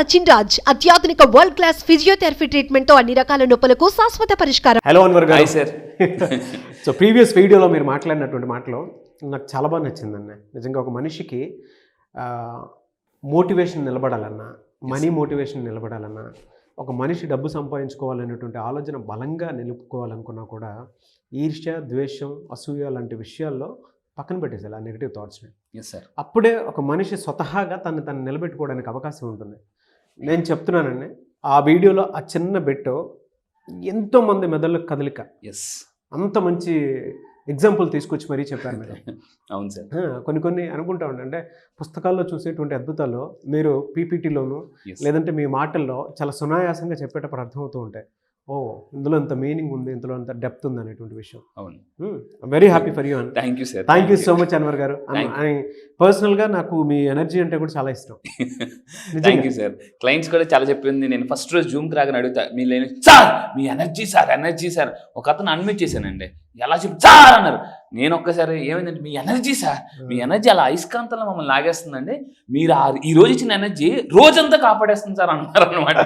సచిన్ రాజ్ అత్యాధునిక world class physiotherapy treatment తో అన్ని రకాల నొప్పులకు శాశ్వత పరిష్కారం. హలో అన్వర్ గారు. Hi sir. సో ప్రీవియస్ వీడియోలో మీరు మాట్లాడినటువంటి మాటలు నాకు చాలా బాగా నచ్చిందండి. నిజంగా ఒక మనిషికి మోటివేషన్ నిలబడాలన్నా, మనీ మోటివేషన్ నిలబడాలన్నా, ఒక మనిషి డబ్బు సంపాదించుకోవాలనేటువంటి ఆలోచన బలంగా నిలుపుకోవాలనుకున్నా కూడా ఈర్ష్య, ద్వేషం, అసూయ లాంటి విషయాల్లో పక్కన పెట్టేసాలి ఆ నెగిటివ్ థాట్స్ని. అప్పుడే ఒక మనిషి స్వతహాగా తను నిలబెట్టుకోవడానికి అవకాశం ఉంటుంది. నేను చెప్తున్నానండి, ఆ వీడియోలో ఆ చిన్న బెట్టు ఎంతోమంది మెదళ్ళకు కదలిక, అంత మంచి ఎగ్జాంపుల్ తీసుకొచ్చి మరీ చెప్పారు మీరు. అవును సార్. కొన్ని అనుకుంటా ఉండే, అంటే పుస్తకాల్లో చూసేటువంటి అద్భుతాలు మీరు పీపీటీలోను లేదంటే మీ మాటల్లో చాలా సునాయాసంగా చెప్పేటప్పుడు అర్థమవుతూ ఉంటాయి. ఓ, ఇందులో ఇంత మీనింగ్ ఉంది, ఇందులో ఇంత డెప్త్ ఉంది అనేటువంటి విషయం. అవును. Very happy for you. Thank you sir. Thank you so much Anwar గారు. పర్సనల్గా నాకు మీ ఎనర్జీ అంటే కూడా చాలా ఇష్టం. Thank you sir. క్లయింట్స్ కూడా చాలా చెప్పింది. నేను ఫస్ట్ రోజు జూమ్కి రాగానే అడుగుతా, మీ లేని సార్ మీ ఎనర్జీ సార్, ఎనర్జీ సార్. ఒక అతను అన్మ్యూట్ చేశానండి, ఎలా చెప్పి సార్ అన్నారు. నేను ఒక్కసారి ఏమైందంటే, మీ ఎనర్జీ సార్, మీ ఎనర్జీ అలా అయస్కాంతంలో మమ్మల్ని లాగేస్తుందండి, మీరు ఈ రోజు ఇచ్చిన ఎనర్జీ రోజంతా కాపాడేస్తుంది సార్ అన్నారు అనమాట.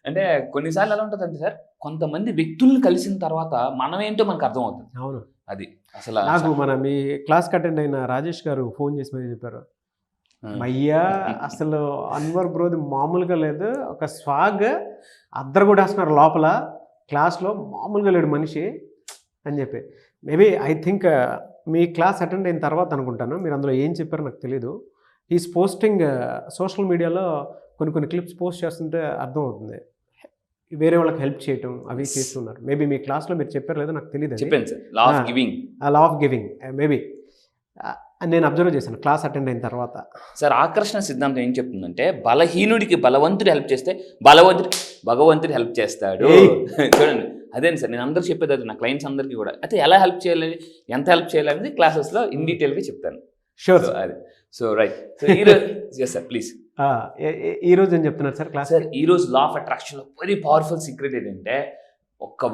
అంటే కొన్నిసార్లు ఎలా ఉంటుందంటే సార్, కొంతమంది వ్యక్తుల్ని కలిసిన తర్వాత మనం ఏంటో మనకు అర్థమవుతుంది. అవును, అది అసలు నాకు మీ క్లాస్కి అటెండ్ అయిన రాజేష్ గారు ఫోన్ చేసి మరీ చెప్పారు, అయ్యా అసలు అన్వర్ బ్రోది మామూలుగా లేదు, ఒక స్వాగ్ అద్దరు కూడా వేస్తున్నారు లోపల క్లాస్లో, మామూలుగా లేడు మనిషి అని చెప్పి. Maybe I think me class attend అయిన తర్వాత అనుకుంటాను, మీరు అందులో ఏం చెప్పారో నాకు తెలీదు. ఈజ్ పోస్టింగ్ సోషల్ మీడియాలో కొన్ని క్లిప్స్ పోస్ట్ చేస్తుంటే అర్థమవుతుంది, వేరే వాళ్ళకి హెల్ప్ చేయటం అవి చేస్తున్నారు. మేబీ మీ క్లాస్లో మీరు చెప్పారు లేదో నాకు తెలియదు. చెప్పాను sir, law of giving. Law of giving maybe నేను అబ్జర్వ్ చేశాను క్లాస్ అటెండ్ అయిన తర్వాత. సార్, ఆకర్షణ సిద్ధాంతం ఏం చెప్తుందంటే, బలహీనుడికి బలవంతుడు హెల్ప్ చేస్తే భగవంతుడు హెల్ప్ చేస్తాడు. చూడండి, అదేంటి సార్ నేను అందరికి చెప్పేది అది, నా క్లయింట్స్ అందరికీ కూడా. అయితే ఎలా హెల్ప్ చేయాలి, ఎంత హెల్ప్ చేయాలనేది క్లాసెస్లో ఇన్ డీటెయిల్గా చెప్తాను. షూర్. అది సో రైట్. సో ఈరోజు ఎస్ సార్ ప్లీజ్. ఈరోజు ఏం చెప్తున్నారు సార్ క్లాస్? సార్ ఈరోజు లా ఆఫ్ అట్రాక్షన్లో వెరీ పవర్ఫుల్ సీక్రెట్ ఏంటంటే,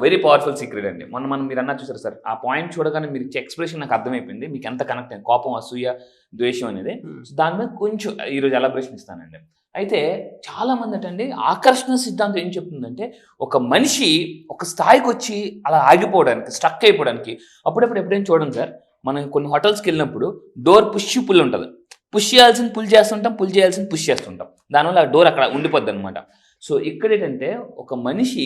వెరీ పవర్ఫుల్ సీక్రెట్ అండి. మనం మీరు అన్నా చూసారు సార్, ఆ పాయింట్ చూడగానే మీరు ఎక్స్ప్రెషన్ నాకు అర్థమైపోయింది, మీకు ఎంత కనెక్ట్ అయింది, కోపం, అసూయ, ద్వేషం అనేది. సో దాని మీద కొంచెం ఈరోజు ఎలాబరేషన్ ఇస్తానండి. అయితే చాలామంది అంటే ఆకర్షణ సిద్ధాంతం ఏం చెప్తుందంటే, ఒక మనిషి ఒక స్థాయికి వచ్చి అలా ఆగిపోవడానికి, స్ట్రక్ అయిపోవడానికి అప్పుడప్పుడు ఎప్పుడైనా చూడండి సార్, మనం కొన్ని హోటల్స్కి వెళ్ళినప్పుడు డోర్ పుల్ ఉంటుంది. పుష్ చేయాల్సింది పుల్ చేస్తుంటాం, పుల్ చేయాల్సింది పుష్ చేస్తుంటాం, దానివల్ల ఆ డోర్ అక్కడ ఉండిపోద్ది అనమాట. సో ఇక్కడ ఏంటంటే, ఒక మనిషి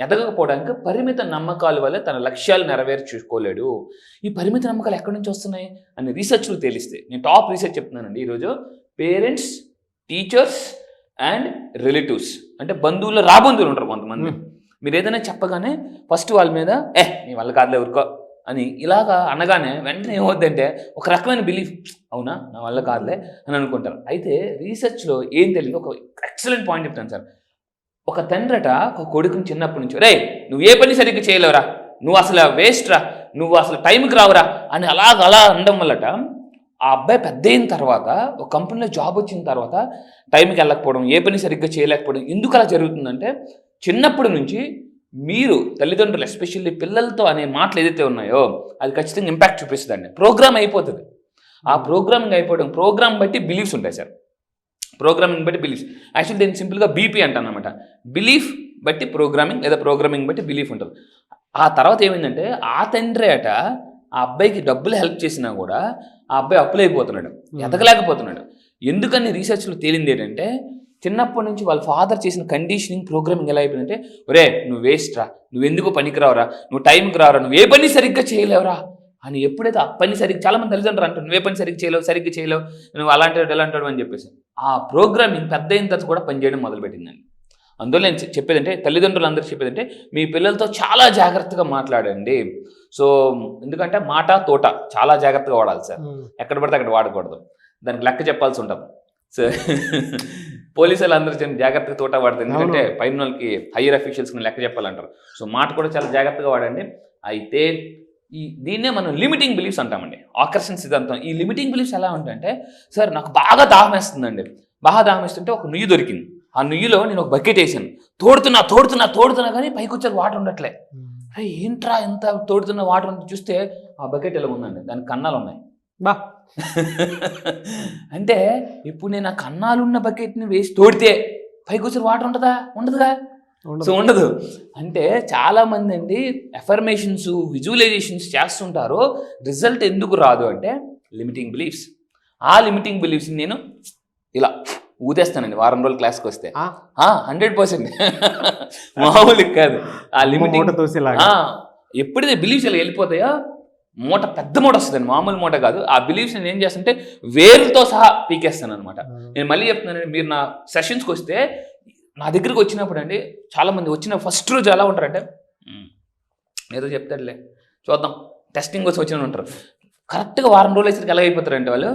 ఎదగకపోవడానికి పరిమిత నమ్మకాల వల్ల తన లక్ష్యాలు నెరవేర్చుకోలేడు. ఈ పరిమిత నమ్మకాలు ఎక్కడి నుంచి వస్తున్నాయి అని రీసెర్చ్లు తెలిస్తే, నేను టాప్ రీసెర్చ్ చెప్తున్నానండి ఈరోజు. పేరెంట్స్, టీచర్స్ అండ్ రిలేటివ్స్, అంటే బంధువులు, రాబంధువులు ఉంటారు కొంతమంది. మీరు ఏదైనా చెప్పగానే ఫస్ట్ వాళ్ళ మీద నీ వల్ల కాదులే ఊరుకో అని ఇలాగా అనగానే వెంటనే ఏమవుద్దంటే ఒక రకమైన బిలీఫ్, అవునా నా వల్ల కాదులే అని అనుకుంటారు. అయితే రీసెర్చ్లో ఏం తెలియదు, ఒక ఎక్సలెంట్ పాయింట్ చెప్తాను సార్. ఒక తండ్రట ఒక కొడుకుని చిన్నప్పటి నుంచి, రే నువ్వు ఏ పని సరిగ్గా చేయలేవురా, నువ్వు అసలు వేస్ట్ రా, నువ్వు అసలు టైంకి రావురా అని అలా అనడం వల్లట, ఆ అబ్బాయి పెద్ద అయిన తర్వాత ఒక కంపెనీలో జాబ్ వచ్చిన తర్వాత టైంకి వెళ్ళకపోవడం, ఏ పని సరిగ్గా చేయలేకపోవడం. ఎందుకు అలా జరుగుతుందంటే, చిన్నప్పటి నుంచి మీరు తల్లిదండ్రులు ఎస్పెషల్లీ పిల్లలతో అనే మాటలు ఏదైతే ఉన్నాయో అది ఖచ్చితంగా ఇంపాక్ట్ చూపిస్తుందండి. ప్రోగ్రామ్ అయిపోతుంది. ఆ ప్రోగ్రామింగ్ అయిపోవడం, ప్రోగ్రామ్ బట్టి బిలీఫ్స్ ఉంటాయి సార్. ప్రోగ్రామింగ్ బట్టి బిలీఫ్స్, యాక్చువల్లీ నేను సింపుల్గా బీపీ అంటాను అనమాట. బిలీఫ్ బట్టి ప్రోగ్రామింగ్, లేదా ప్రోగ్రామింగ్ బట్టి బిలీఫ్ ఉంటుంది. ఆ తర్వాత ఏమైందంటే, ఆ తండ్రి అట ఆ అబ్బాయికి డబ్బులు హెల్ప్ చేసినా కూడా ఆ అబ్బాయి అప్పులైపోతున్నాడు, ఎదగలేకపోతున్నాడు. ఎందుకని రీసెర్చ్లో తేలింది ఏంటంటే, చిన్నప్పటి నుంచి వాళ్ళ ఫాదర్ చేసిన కండిషనింగ్, ప్రోగ్రామింగ్ ఎలా అయిపోయిందంటే, ఒరే నువ్వు వేస్ట్ రా, నువ్వు ఎందుకు పనికిరావురా, నువ్వు టైంకి రావురా, నువ్వు ఏ పని సరిగ్గా చేయలేవురా అని. ఎప్పుడైతే ఆ పని సరిగ్గా, చాలా మంది తల్లిదండ్రులు అంటారు, నువ్వే పని సరిగ్గా చేయలేవు, నువ్వు అలాంటి ఎలాంటాడు అని చెప్పేసి. ఆ ప్రోగ్రామింగ్ పెద్ద అయిన తర్వాత కూడా పనిచేయడం మొదలుపెట్టిందండి. అందులో నేను చెప్పేదంటే, తల్లిదండ్రులు అందరికీ చెప్పేదంటే, మీ పిల్లలతో చాలా జాగ్రత్తగా మాట్లాడండి. సో ఎందుకంటే మాట, తోట చాలా జాగ్రత్తగా వాడాలి సార్. ఎక్కడ పడితే అక్కడ వాడకూడదు, దానికి లెక్క చెప్పాల్సి ఉంటుంది. సో పోలీసు వాళ్ళు అందరూ జాగ్రత్తగా తోట వాడతారు, ఎందుకంటే పైన వాళ్ళకి హైయర్ అఫీషియల్స్కి లెక్క చెప్పాలంటారు. సో మాట కూడా చాలా జాగ్రత్తగా వాడండి. అయితే దీన్నే మనం లిమిటింగ్ బిలీఫ్స్ అంటామండి, ఆకర్షణ సిద్ధాంతం. ఈ లిమిటింగ్ బిలీఫ్స్ ఎలా ఉంటాయంటే, సార్ నాకు బాగా దాహం వేస్తుందండి, బాగా దాహం వేస్తుంటే ఒక నుయ్యి దొరికింది, ఆ నుయ్యిలో నేను ఒక బకెట్ వేసాను, తోడుతున్నా కానీ పైకి వచ్చే వాటర్ ఉండట్లే. అరే ఏంట్రా ఎంత తోడుతున్న వాటర్ అని చూస్తే ఆ బకెట్ ఎలా ఉందండి, దానికి కన్నాలు ఉన్నాయి. బా అంటే ఇప్పుడు నేను ఆ కన్నాలున్న బకెట్ని వేసి తోడితే పైకి వచ్చి వాటర్ ఉంటుందా? ఉండదుగా. ఉండదు. సో ఉండదు. అంటే చాలా మంది అండి ఎఫర్మేషన్స్, విజువలైజేషన్స్ చేస్తుంటారు, రిజల్ట్ ఎందుకు రాదు అంటే లిమిటింగ్ బిలీఫ్స్. ఆ లిమిటింగ్ బిలీఫ్స్ నేను ఇలా ఊదేస్తానండి వారం రోజులు క్లాస్కి వస్తే. 100% మామూలు కాదు. ఆ లిమిటింగ్ ఎప్పుడైతే బిలీఫ్స్ ఇలా వెళ్ళిపోతాయో మూట, పెద్ద మూట వస్తుందండి, మామూలు మూట కాదు. ఆ బిలీఫ్స్ నేను ఏం చేస్తుంటే వేరుతో సహా పీకేస్తాను అనమాట. నేను మళ్ళీ చెప్తున్నానండి, మీరు నా సెషన్స్కి వస్తే, నా దగ్గరికి వచ్చినప్పుడు అండి చాలామంది వచ్చిన ఫస్ట్ రోజు ఎలా ఉంటారంటే, ఏదో చెప్తాడులే చూద్దాం, టెస్టింగ్ వచ్చి వచ్చిన ఉంటారు. కరెక్ట్గా వారం రోజులు వేసరికి ఎలా అయిపోతారంటే వాళ్ళు,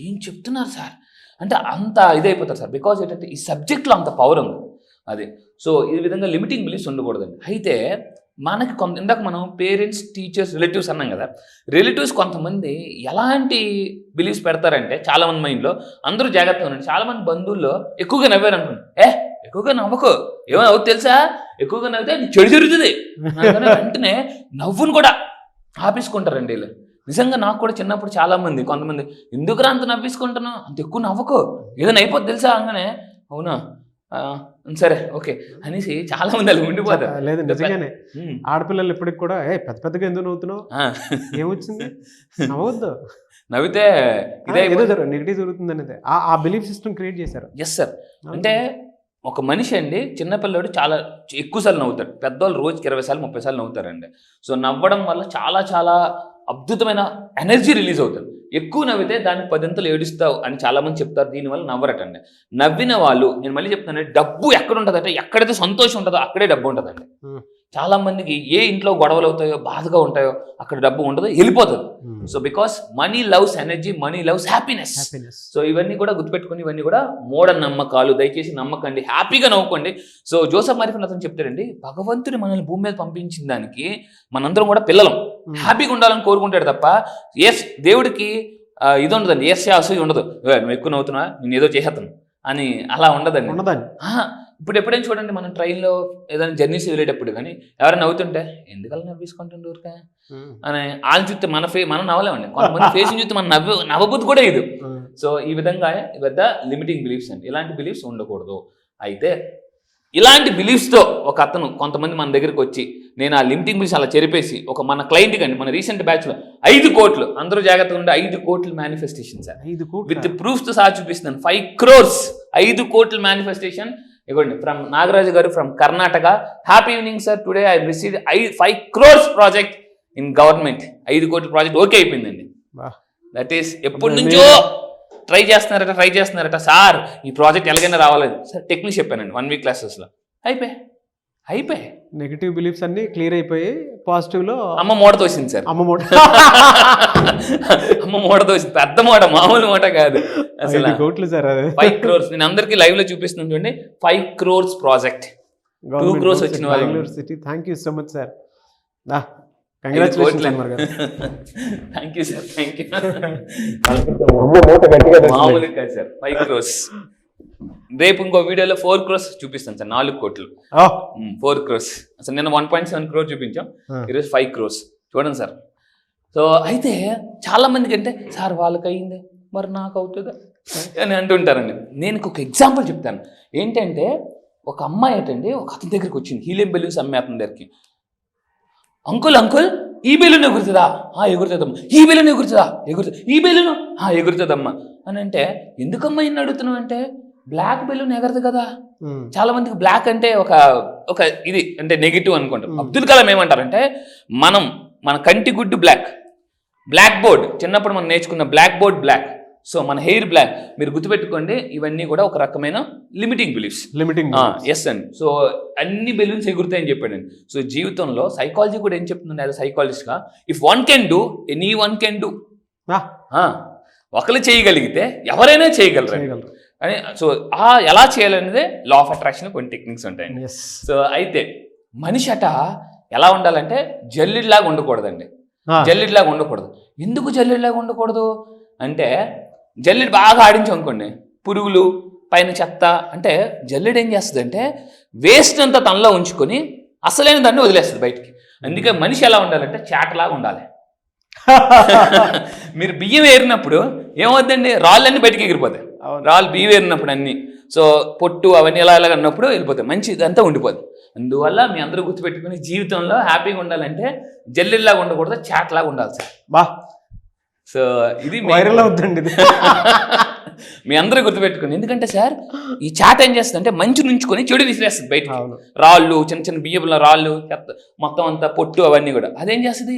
ఏం చెప్తున్నారు సార్ అంటే అంత ఇదైపోతారు సార్. బికాజ్ ఏంటంటే ఈ సబ్జెక్ట్లో అంత పవర్ ఉంది అది. సో ఈ విధంగా లిమిటింగ్ బిలీఫ్స్ ఉండకూడదండి. అయితే మనకి ఇందాక మనం పేరెంట్స్, టీచర్స్, రిలేటివ్స్ అన్నాం కదా. రిలేటివ్స్ కొంతమంది ఎలాంటి బిలీఫ్స్ పెడతారంటే, చాలామంది మైండ్లో అందరూ జాగ్రత్తగా ఉండండి. చాలామంది బంధువుల్లో ఎక్కువగా నవ్వారు అనుకోండి, ఎక్కువగా నవ్వకు, ఏమో అవుతుంది తెలుసా, ఎక్కువగా నవ్వితే చెడు జరుగుతుంది వెంటనే నవ్వును కూడా ఆపేసుకుంటారండి వీళ్ళు. నిజంగా నాకు కూడా చిన్నప్పుడు చాలామంది, కొంతమంది ఎందుకురా అంత నవ్వేసుకుంటాను, అంత ఎక్కువ నవ్వకు, ఏదైనా అయిపోద్ది తెలుసా అనగానే, అవునా సరే ఓకే అనేసి చాలా మంది అలా ఉండిపోతారు. లేదు నిజంగానే ఆడపిల్లలు ఇప్పటికి కూడా పెద్ద పెద్దగా ఎందుకు నవ్వుతున్నావు, ఏమొచ్చింది, నవ్వద్దు, నవ్వితే ఇదే నెగిటివ్ జరుగుతుంది అనేది ఆ బిలీఫ్ సిస్టమ్ క్రియేట్ చేశారు. Yes sir. అంటే ఒక మనిషి అండి, చిన్నపిల్లడు చాలా ఎక్కువసార్లు నవ్వుతాడు, పెద్దవాళ్ళు రోజుకి 20 సార్లు 30 సార్లు నవ్వుతారండి. సో నవ్వడం వల్ల చాలా చాలా అద్భుతమైన ఎనర్జీ రిలీజ్ అవుతుంది. ఎక్కువ నవ్వితే దానికి 10 అంతలు ఏడుస్తావు అని చాలామంది చెప్తారు, దీనివల్ల నవ్వరటండి. నవ్విన వాళ్ళు, నేను మళ్ళీ చెప్తానండి, డబ్బు ఎక్కడ ఉంటుందంటే, ఎక్కడైతే సంతోషం ఉంటుందో అక్కడే డబ్బు ఉంటుందండి. చాలా మందికి ఏ ఇంట్లో గొడవలు అవుతాయో, బాధగా ఉంటాయో అక్కడ డబ్బు ఉండదు, వెళ్ళిపోతుంది. So because money loves energy, money loves happiness. So ఇవన్నీ కూడా గుర్తుపెట్టుకుని, ఇవన్నీ కూడా మూఢ నమ్మకాలు, దయచేసి నమ్మకండి, హ్యాపీగా నవ్వుకోండి. సో జోసెఫ్ మరిఫిన్ అతను చెప్తారండి, భగవంతుడు మనల్ని భూమి మీద పంపించిన దానికి మనందరం కూడా పిల్లలం, హ్యాపీగా ఉండాలని కోరుకుంటాడు తప్ప, ఎస్ దేవుడికి ఇది ఉండదండి, ఎస్ అసూయ ఉండదు, నువ్వు ఎక్కువ నవ్వుతున్నా నేను ఏదో చేసేస్తాను అని అలా ఉండదండి. ఇప్పుడు ఎప్పుడైనా చూడండి, మనం ట్రైన్లో ఏదైనా జర్నీస్ వెళ్ళేటప్పుడు కానీ ఎవరైనా నవ్వుతుంటే, ఎందుకలా నవ్వేసుకుంటుండే ఊరికే అని వాళ్ళని చూస్తే మనం నవ్వలేమండి. కొంతమంది ఫేస్ చూస్తే మనం నవ్వబుద్ధి కూడా ఇది. సో ఈ విధంగా పెద్ద లిమిటింగ్ బిలీఫ్స్ అండి, ఇలాంటి బిలీఫ్స్ ఉండకూడదు. అయితే ఇలాంటి బిలీఫ్స్తో ఒక అతను కొంతమంది మన దగ్గరికి వచ్చి, నేను ఆ లిమిటింగ్ బిలీఫ్స్ అలా చెరిపేసి, ఒక మన క్లయింట్కి అండి, మన రీసెంట్ బ్యాచ్లో 5 కోట్లు, అందరూ జాగ్రత్తగా ఉండే 5 కోట్ల మేనిఫెస్టేషన్ సార్, విత్ ప్రూఫ్తో సహా చూపిస్తున్నాను. 5 crores 5 కోట్ల మేనిఫెస్టేషన్. ఇవ్వండి, ఫ్రమ్ నాగరాజు గారు from Karnataka. Happy evening sir, today I received 5 crores project in government. 5 కోట్ల ప్రాజెక్ట్ ఓకే అయిపోయిందండి. దట్ ఈస్ ఎప్పటి నుంచో ట్రై చేస్తున్నారట సార్, ఈ ప్రాజెక్ట్ ఎలాగైనా రావాలని. సార్ టెక్నిక్ చెప్పానండి 1 week క్లాసెస్లో, అయిపోయి నెగిటివ్ బిలీఫ్స్ అన్ని క్లియర్ అయిపోయి పాజిటివ్ లో అమ్మ మూట తోసింది సార్. అమ్మ మూట తోసింది, పెద్ద మూట, మామూలు మూట కాదు అసలు. 5 కోట్లు సార్, 5 crores. నేను అందరికి లైవ్ లో చూపిస్తున్నాను చూడండి, 5 crores ప్రాజెక్ట్, 2 crores వచ్చిన వాళ్ళు. Thank you so much sir, congratulations. Thank you sir, thank you. మామూలు కాదు సార్, 5 crores. రేపు ఇంకో వీడియోలో 4 crores చూపిస్తాను సార్, 4 కోట్లు, 4 crores. అసలు నేను 1.7 crore చూపించాం, ఈరోజు 5 crores. చూడండి సార్. సో అయితే చాలా మందికి అంటే, సార్ వాళ్ళకి అయ్యింది మరి నాకు అవుతుందా అని అంటుంటారండి. నేను ఒక ఎగ్జాంపుల్ చెప్తాను. ఏంటంటే ఒక అమ్మాయి ఏంటండి ఒక అతని దగ్గరికి వచ్చింది, హీలియం బెలూన్స్ అమ్మే అతని దగ్గరికి. అంకుల్ ఈ బెలూన్ ఎగురుతుందా? ఎగురుతుందమ్మా. ఈ బెలూన్ ఎగురుతుందా? ఈ బెలూను ఎగురుతుందమ్మా అని అంటే, ఎందుకమ్మా ఇన్ని అడుగుతున్నావు అంటే, బ్లాక్ బెలూన్ ఎగరదు కదా. చాలా మందికి బ్లాక్ అంటే ఒక ఇది అంటే నెగిటివ్ అనుకుంటారు. అబ్దుల్ కలాం ఏమంటారంటే, మన కంటి గుడ్డు బ్లాక్ బోర్డ్, చిన్నప్పుడు మనం నేర్చుకున్న బ్లాక్ బోర్డ్ బ్లాక్, సో మన హెయిర్ బ్లాక్. మీరు గుర్తుపెట్టుకోండి, ఇవన్నీ కూడా ఒక రకమైన లిమిటింగ్ బిలీఫ్స్. ఎస్ అండి. సో అన్ని బెలూన్స్ ఎగురుతాయని చెప్పాడండి. సో జీవితంలో సైకాలజీ కూడా ఏం చెప్తుంది, యాజ్ సైకాలజిస్ట్గా, if one can do any one can do. ఒకరు చేయగలిగితే ఎవరైనా చేయగలరు అని. సో ఎలా చేయాలనేదే లా ఆఫ్ అట్రాక్షన్ కొన్ని టెక్నిక్స్ ఉంటాయండి. సో అయితే మనిషి అట ఎలా ఉండాలంటే జల్లిడిలాగా ఉండకూడదండి. జల్లిడిలాగా ఉండకూడదు. ఎందుకు జల్లిడిలాగా ఉండకూడదు అంటే, జల్లిడి బాగా ఆడించాం అనుకోండి, పురుగులు పైన చెత్త అంటే, జల్లిడి ఏం చేస్తుంది అంటే వేస్ట్ అంతా తనలో ఉంచుకొని అసలైన దాన్ని వదిలేస్తుంది బయటికి. అందుకే మనిషి ఎలా ఉండాలంటే చాటలాగా ఉండాలి. మీరు బియ్యం ఏరినప్పుడు ఏమవుతుందండి, రాళ్ళన్నీ బయటికి ఎగిరిపోతాయి. రాళ్ళు బియ్యం ఏరినప్పుడు అన్ని. సో పొట్టు అవన్నీ ఇలా అన్నప్పుడు వెళ్ళిపోతాయి, మంచి ఇదంతా ఉండిపోతుంది. అందువల్ల మీ అందరూ గుర్తుపెట్టుకుని జీవితంలో హ్యాపీగా ఉండాలంటే జల్లెల్లాగా ఉండకూడదు, చాట్ లాగా ఉండాలి సార్. బా, సో ఇది వైరల్ అవుతుందండి ఇది. మీ అందరూ గుర్తుపెట్టుకుని, ఎందుకంటే సార్ ఈ చాట్ ఏం చేస్తుంది అంటే మంచి నుంచుకొని చెడు విసిరేస్తుంది బయట. అవును. రాళ్ళు, చిన్న చిన్న బియ్యపుల రాళ్ళు, మొత్తం అంతా పొట్టు అవన్నీ కూడా అదేం చేస్తుంది,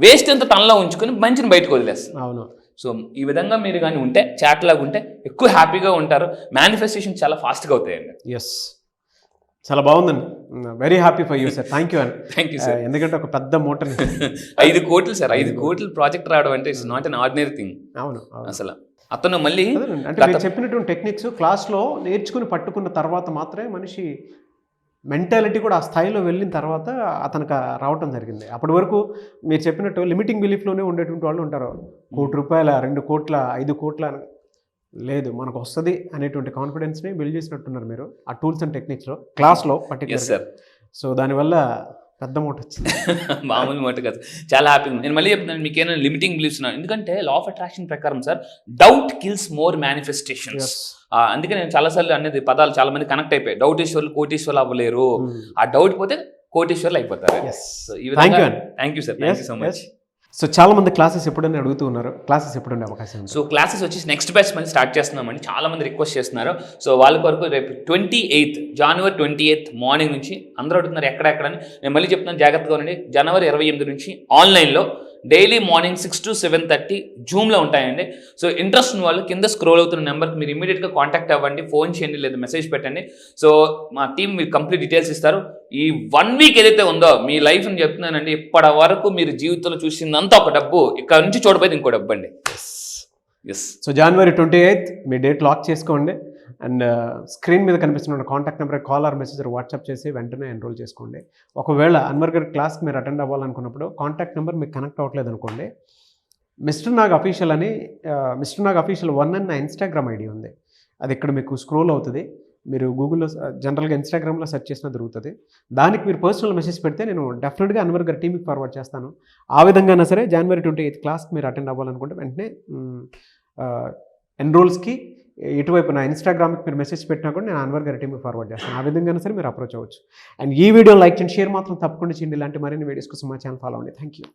వేస్ట్ అంతా తనలో ఉంచుకొని మంచిని బయటకు వదిలేస్తుంది. అవును. సో ఈ విధంగా మీరు కానీ ఉంటే, చాట్ లాగా ఉంటే ఎక్కువ హ్యాపీగా ఉంటారు, మేనిఫెస్టేషన్ చాలా ఫాస్ట్గా అవుతాయండి. ఎస్, చాలా బాగుందండి. Very happy for you sir. Thank you అండి. Thank you sir. ఎందుకంటే ఒక పెద్ద మూటని 5 కోట్లు సార్, 5 కోట్లు ప్రాజెక్ట్ రావడం అంటే it's not an ordinary thing. అవును. అసలు అతను మళ్ళీ అంటే మీరు చెప్పినటువంటి టెక్నిక్స్ క్లాస్లో నేర్చుకుని పట్టుకున్న తర్వాత మాత్రమే మనిషి మెంటాలిటీ కూడా ఆ స్థాయిలో వెళ్ళిన తర్వాత అతనికి రావటం జరిగింది. అప్పటి వరకు మీరు చెప్పినట్టు లిమిటింగ్ బిలీఫ్లోనే ఉండేటువంటి వాళ్ళు ఉంటారు. ₹1 2 కోట్ల 5 కోట్ల లేదు, మనకు వస్తుంది అనేటువంటి కాన్ఫిడెన్స్ని బిల్డ్ చేసినట్టున్నారు మీరు ఆ టూల్స్ అండ్ టెక్నిక్స్లో క్లాస్లో పర్టికులర్ సార్. సో దానివల్ల పెద్ద మూట వచ్చింది. మామూలు మూట కాదు, చాలా హ్యాపీగా. నేను మళ్ళీ చెప్తున్నాను, మీకు ఏమైనా లిమిటింగ్ బిలీఫ్స్ ఉన్నా, ఎందుకంటే లా ఆఫ్ అట్రాక్షన్ ప్రకారం sir doubt kills more manifestations. అందుకే నేను చాలాసార్లు అనేది పదాలు చాలా మంది కనెక్ట్ అయిపోయాయి. డౌటేశ్వర్లు కోటీశ్వర్లు అవ్వలేరు, ఆ డౌట్ పోతే కోటీశ్వర్లు అయిపోతారు. Thank you sir, thank you so much. So చాలా మంది క్లాసెస్ ఎప్పుడైనా అడుగుతూ ఉన్నారు, క్లాసెస్ ఎప్పుడు ఉండే అవకాశం ఉంది? సో క్లాసెస్ వచ్చేసి నెక్స్ట్ బ్యాచ్ మళ్ళీ స్టార్ట్ చేస్తున్నామండి, చాలా మంది రిక్వెస్ట్ చేస్తున్నారు. సో వాళ్ళ కొరకు రేపు January 28 మార్నింగ్ నుంచి అందరూ అడుగుతున్నారు ఎక్కడెక్కడని. నేను మళ్ళీ చెప్తున్నాను, జాగ్రత్తగా ఉండండి. January 28 నుంచి ఆన్లైన్లో డైలీ మార్నింగ్ 6 to 7:30 జూమ్లో ఉంటాయండి. సో ఇంట్రెస్ట్ ఉన్న వాళ్ళు కింద స్క్రోల్ అవుతున్న నెంబర్కి మీరు ఇమీడియట్గా కాంటాక్ట్ అవ్వండి, ఫోన్ చేయండి లేదా మెసేజ్ పెట్టండి. సో మా టీం మీకు కంప్లీట్ డీటెయిల్స్ ఇస్తారు. ఈ 1 వీక్ ఏదైతే ఉందో మీ లైఫ్ని చెప్తున్నానండి, ఇప్పటి వరకు మీరు జీవితంలో చూసిందంతా ఒక డబ్బు, ఇక్కడ నుంచి చూడబోయేది ఇంకో డబ్బు అండి. ఎస్. సో January 28 మీ డేట్ లాక్ చేసుకోండి. అండ్ స్క్రీన్ మీద కనిపిస్తున్న contact number call or message WhatsApp చేసి వెంటనే ఎన్రోల్ చేసుకోండి. ఒకవేళ అన్వర్ గారి క్లాస్కి మీరు అటెండ్ అవ్వాలనుకున్నప్పుడు కాంటాక్ట్ నెంబర్ మీకు కనెక్ట్ అవ్వట్లేదు అనుకోండి, మిస్టర్ నాగ్ అఫీషియల్ అని మిస్టర్ నాగ్ అఫీషియల్ 1 అని నా ఇన్స్టాగ్రామ్ ఐడి ఉంది. అది ఇక్కడ మీకు స్క్రోల్ అవుతుంది. మీరు గూగుల్లో జనరల్గా ఇన్స్టాగ్రామ్లో సెర్చ్ చేసినా దొరుకుతుంది. దానికి మీరు పర్సనల్ మెసేజ్ పెడితే నేను డెఫినెట్గా అన్వర్ గారి టీంకి ఫార్వర్డ్ చేస్తాను. ఆ విధంగానే సరే January 28 క్లాస్కి మీరు అటెండ్ అవ్వాలనుకుంటే వెంటనే ఎన్రోల్స్కి ఇటువైపు నా ఇన్స్టాగ్రామ్కి మీరు మెసేజ్ పెట్టినా కూడా నేను అన్వర్ గారి టీంకి ఫార్వర్డ్ చేస్తాను. ఆ విధంగానే సరే మీరు అప్రోచ్ అవ్వచ్చు. అండ్ ఈ వీడియో లైక్ చేయండి, షేర్ మాత్రం తప్పకుండా చేయండి. ఇలాంటి మరిన్ని వీడియోస్ కోసం మా ఛానల్ ఫాలో అవ్వండి. Thank you.